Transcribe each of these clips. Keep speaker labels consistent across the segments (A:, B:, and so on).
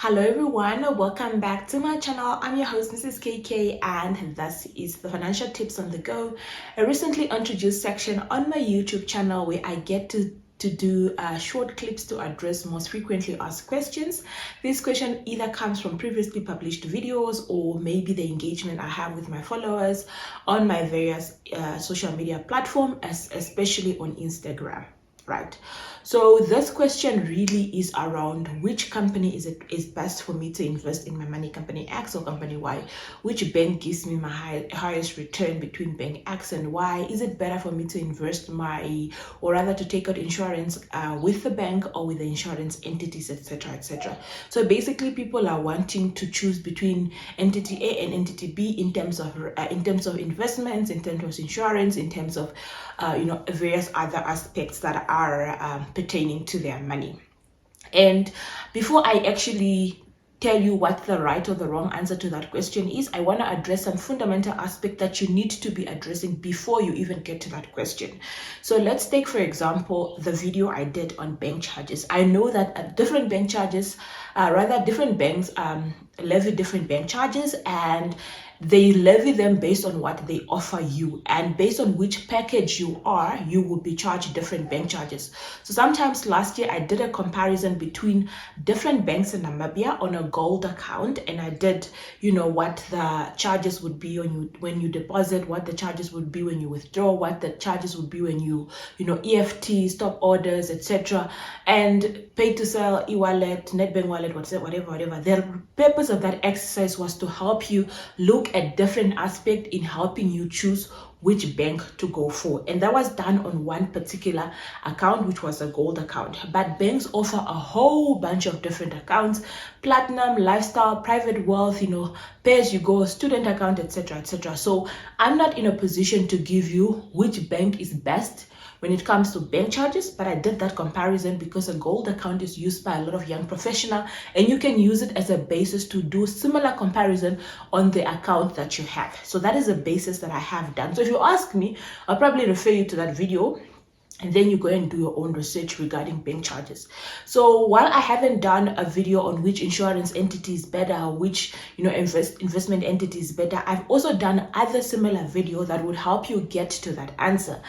A: Hello everyone, welcome back to my channel. I'm your host Mrs. KK and this is the Financial Tips on the Go, a recently introduced section on my YouTube channel where I get to do short clips to address most frequently asked questions. This question either comes from previously published videos or maybe the engagement I have with my followers on my various social media platforms, especially on Instagram. Right, so this question really is around which company is best for me to invest in my money, company X or company Y. Which bank gives me my highest return between bank X and Y? Is it better for me to invest or rather to take out insurance with the bank or with the insurance entities, etc., etc. So basically people are wanting to choose between entity A and entity B in terms of investments, in terms of insurance, in terms of various other aspects that are pertaining to their money. And before I actually tell you what the right or the wrong answer to that question is, I want to address some fundamental aspect that you need to be addressing before you even get to that question. So let's take, for example, the video I did on bank charges. I know that different bank charges, different banks levy different bank charges, and they levy them based on what they offer you, and based on which package you are, you will be charged different bank charges. So sometimes last year I did a comparison between different banks in Namibia on a gold account, and I did what the charges would be when you deposit, what the charges would be when you withdraw, what the charges would be when you EFT, stop orders, etc., and pay to sell, e-wallet, netbank wallet, whatever. The purpose of that exercise was to help you look at different aspects in helping you choose which bank to go for, and that was done on one particular account, which was a gold account. But banks offer a whole bunch of different accounts: platinum, lifestyle, private wealth, pay as you go, student account, etc., etc. So I'm not in a position to give you which bank is best when it comes to bank charges, but I did that comparison because a gold account is used by a lot of young professionals, and you can use it as a basis to do similar comparison on the account that you have. So that is a basis that I have done. So if you ask me, I'll probably refer you to that video, and then you go and do your own research regarding bank charges. So while I haven't done a video on which insurance entity is better, which investment entity is better, I've also done other similar video that would help you get to that answer.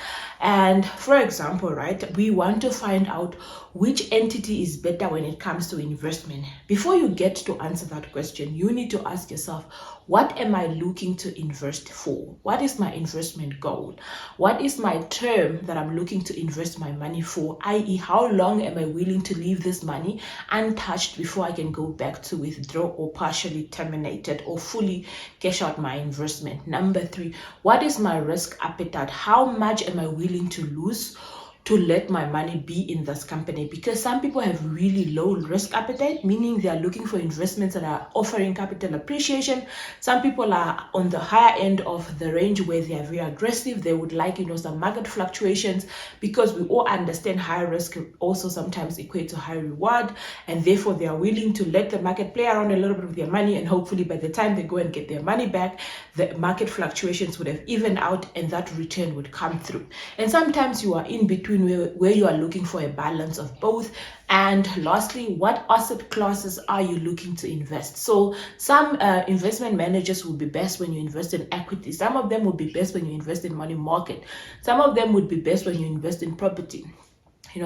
A: And for example, right, we want to find out which entity is better when it comes to investment. Before you get to answer that question, you need to ask yourself, what am I looking to invest for? What is my investment goal? What is my term that I'm looking to invest my money for? I.e., how long am I willing to leave this money untouched before I can go back to withdraw or partially terminate it or fully cash out my investment? Number 3, what is my risk appetite? How much am I willing to lose to let my money be in this company? Because some people have really low risk appetite, meaning they are looking for investments that are offering capital appreciation. Some people are on the higher end of the range where they are very aggressive. They would like some market fluctuations, because we all understand high risk also sometimes equate to high reward, and therefore they are willing to let the market play around a little bit with their money, and hopefully by the time they go and get their money back, the market fluctuations would have evened out and that return would come through. And sometimes you are in between, where you are looking for a balance of both. And lastly, what asset classes are you looking to invest? So some investment managers will be best when you invest in equity. Some of them will be best when you invest in money market. Some of them would be best when you invest in property.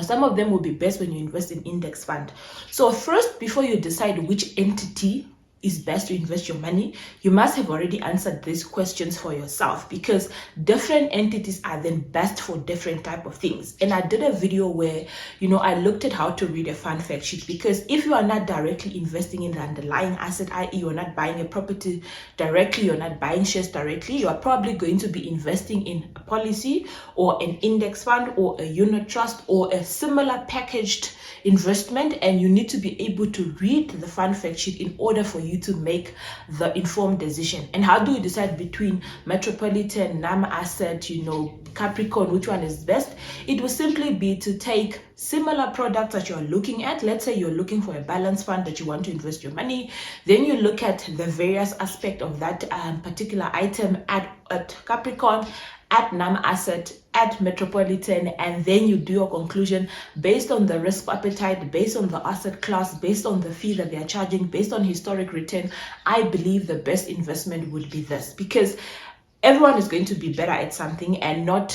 A: Some of them will be best when you invest in index fund. So first, before you decide which entity is best to invest your money, you must have already answered these questions for yourself, because different entities are then best for different type of things. And I did a video where I looked at how to read a fund fact sheet, because if you are not directly investing in the underlying asset, i.e. you're not buying a property directly, you're not buying shares directly, you are probably going to be investing in a policy or an index fund or a unit trust or a similar packaged investment, and you need to be able to read the fund fact sheet in order for you to make the informed decision. And how do you decide between Metropolitan, NAM asset, Capricorn, which one is best? It will simply be to take similar products that you're looking at. Let's say you're looking for a balance fund that you want to invest your money. Then you look at the various aspects of that particular item at Capricorn, at NAM Asset, at Metropolitan, and then you do your conclusion based on the risk appetite, based on the asset class, based on the fee that they are charging, based on historic return. I believe the best investment would be this, because everyone is going to be better at something, and not,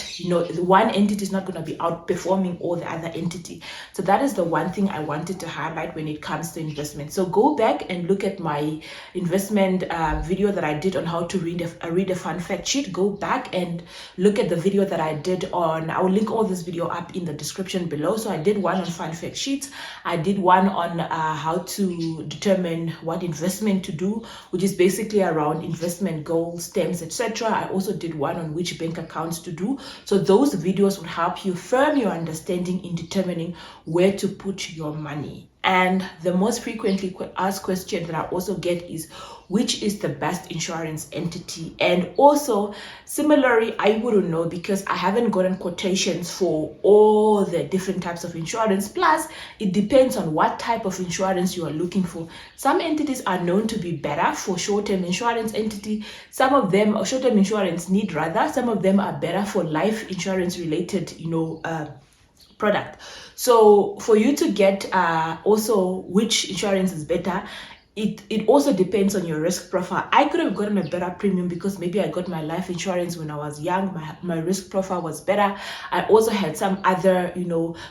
A: one entity is not going to be outperforming all the other entity. So that is the one thing I wanted to highlight when it comes to investment. So go back and look at my investment video that I did on how to read a fun fact sheet. Go back and look at the video that I did on, I will link all this video up in the description below. So I did one on fun fact sheets. I did one on how to determine what investment to do, which is basically around investment goals, terms, etc. I also did one on which bank accounts to do. So those videos will help you firm your understanding in determining where to put your money. And the most frequently asked question that I also get is, which is the best insurance entity? And also, similarly, I wouldn't know, because I haven't gotten quotations for all the different types of insurance. Plus, it depends on what type of insurance you are looking for. Some entities are known to be better for short-term insurance entity. Some of them, or short-term insurance need rather, some of them are better for life insurance related, product. So for you to get also which insurance is better, it also depends on your risk profile. I could have gotten a better premium because maybe I got my life insurance when I was young. My risk profile was better. I also had some other,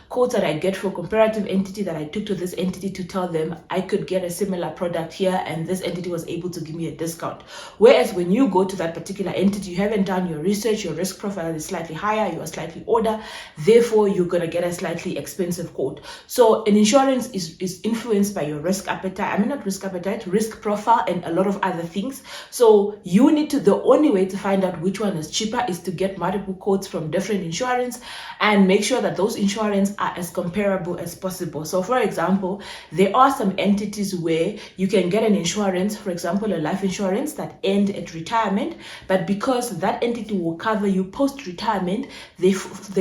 A: quotes that I get for comparative entity that I took to this entity to tell them I could get a similar product here, and this entity was able to give me a discount. Whereas when you go to that particular entity, you haven't done your research, your risk profile is slightly higher, you are slightly older, therefore you're going to get a slightly expensive quote. So an insurance is influenced by your risk appetite. I mean, not risk appetite, risk profile, and a lot of other things. So you need to, the only way to find out which one is cheaper is to get multiple quotes from different insurance and make sure that those insurance are as comparable as possible. So for example, there are some entities where you can get an insurance, for example, a life insurance that end at retirement, but because that entity will cover you post-retirement, they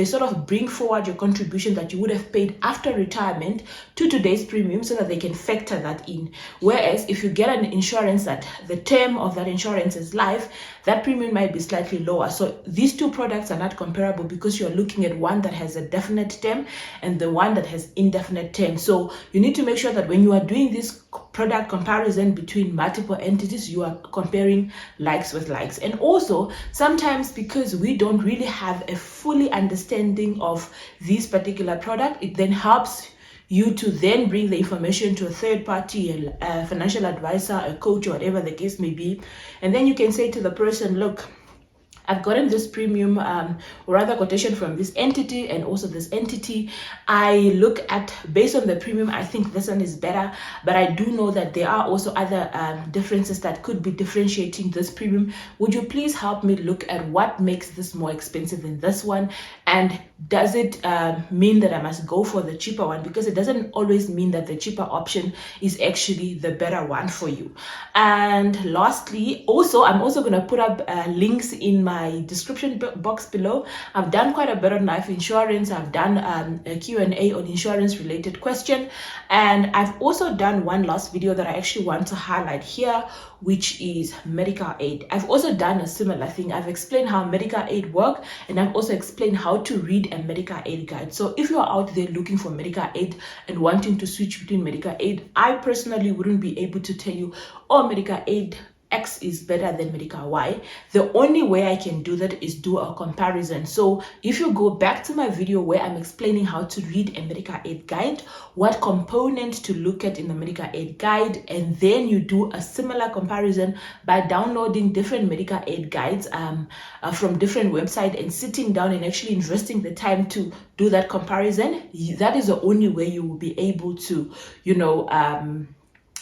A: sort of bring forward your contribution that you would have paid after retirement to today's premium so that they can factor that in. Whereas if you get an insurance that the term of that insurance is life, that premium might be slightly lower. So these two products are not comparable because you're looking at one that has a definite term and the one that has indefinite term. So you need to make sure that when you are doing this product comparison between multiple entities, you are comparing likes with likes. And also sometimes, because we don't really have a fully understanding of this particular product, it then helps you to then bring the information to a third party, a financial advisor, a coach, or whatever the case may be. And then you can say to the person, look, I've gotten this premium or rather quotation from this entity and also this entity. I look at, based on the premium, I think this one is better, but I do know that there are also other differences that could be differentiating this premium. Would you please help me look at what makes this more expensive than this one? And does it mean that I must go for the cheaper one? Because it doesn't always mean that the cheaper option is actually the better one for you. And lastly, also, I'm also going to put up links in my description box below. I've done quite a bit on life insurance. I've done a Q&A on insurance related question. And I've also done one last video that I actually want to highlight here, which is medical aid. I've also done a similar thing. I've explained how medical aid work, and I've also explained how to read a medical aid guide. So if you're out there looking for medical aid and wanting to switch between medical aid, I personally wouldn't be able to tell you, oh, medical aid X is better than medical Y. The only way I can do that is do a comparison. So if you go back to my video where I'm explaining how to read a medical aid guide, what components to look at in the medical aid guide, and then you do a similar comparison by downloading different medical aid guides from different websites and sitting down and actually investing the time to do that comparison. That is the only way you will be able to,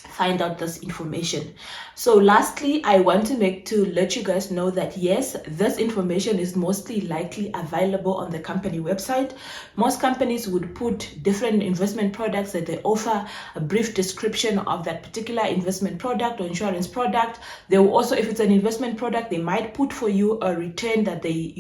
A: find out this information. So lastly, I want to let you guys know that yes, this information is mostly likely available on the company website. Most companies would put different investment products that they offer, a brief description of that particular investment product or insurance product. They will also, if it's an investment product, they might put for you a return that they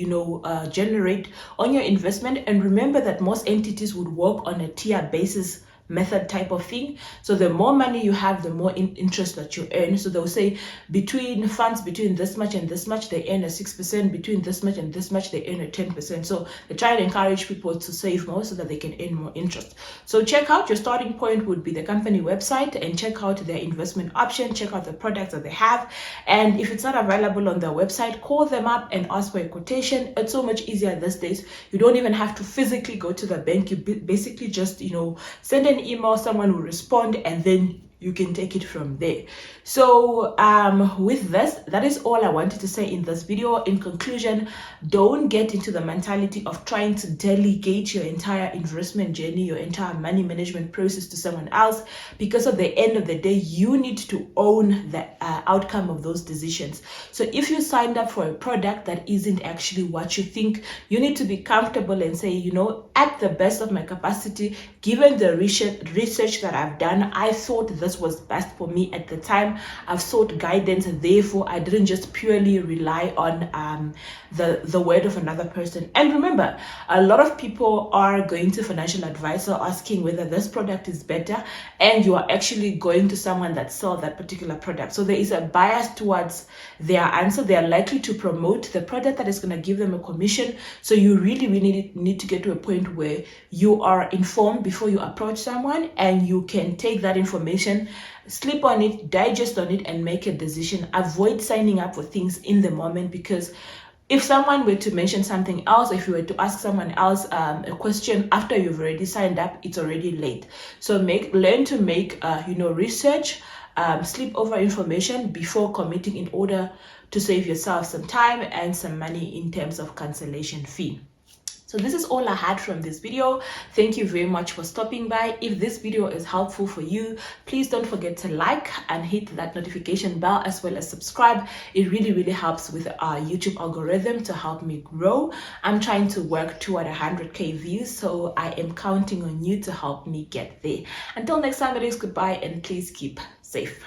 A: generate on your investment. And remember that most entities would work on a tier basis method type of thing. So the more money you have, the more interest that you earn. So they'll say between funds between this much and this much, they earn a 6%, between this much and this much, they earn a 10%. So they try and encourage people to save more so that they can earn more interest. So check out, your starting point would be the company website, and check out their investment option, check out the products that they have. And if it's not available on their website, call them up and ask for a quotation. It's so much easier these days. You don't even have to physically go to the bank. You basically just, send an email, someone will respond, and then you can take it from there. So with this, that is all I wanted to say in this video. In conclusion, don't get into the mentality of trying to delegate your entire investment journey, your entire money management process to someone else, because at the end of the day, you need to own the outcome of those decisions. So if you signed up for a product that isn't actually what you think, you need to be comfortable and say, at the best of my capacity, given the research that I've done, I thought this was best for me at the time. I've sought guidance, and therefore I didn't just purely rely on the word of another person. And remember, a lot of people are going to financial advisor asking whether this product is better, and you are actually going to someone that sells that particular product. So there is a bias towards their answer. They are likely to promote the product that is going to give them a commission. So you really need to get to a point where you are informed before you approach someone, and you can take that information, sleep on it, digest on it, and make a decision. Avoid signing up for things in the moment, because if someone were to mention something else, if you were to ask someone else a question after you've already signed up, it's already late. So learn to make research, sleep over information before committing, in order to save yourself some time and some money in terms of cancellation fee. So this is all I had from this video. Thank you very much for stopping by. If this video is helpful for you, please don't forget to like and hit that notification bell, as well as subscribe. It really helps with our YouTube algorithm to help me grow. I'm trying to work toward 100k views, so I am counting on you to help me get there. Until next time, it is goodbye, and please keep safe.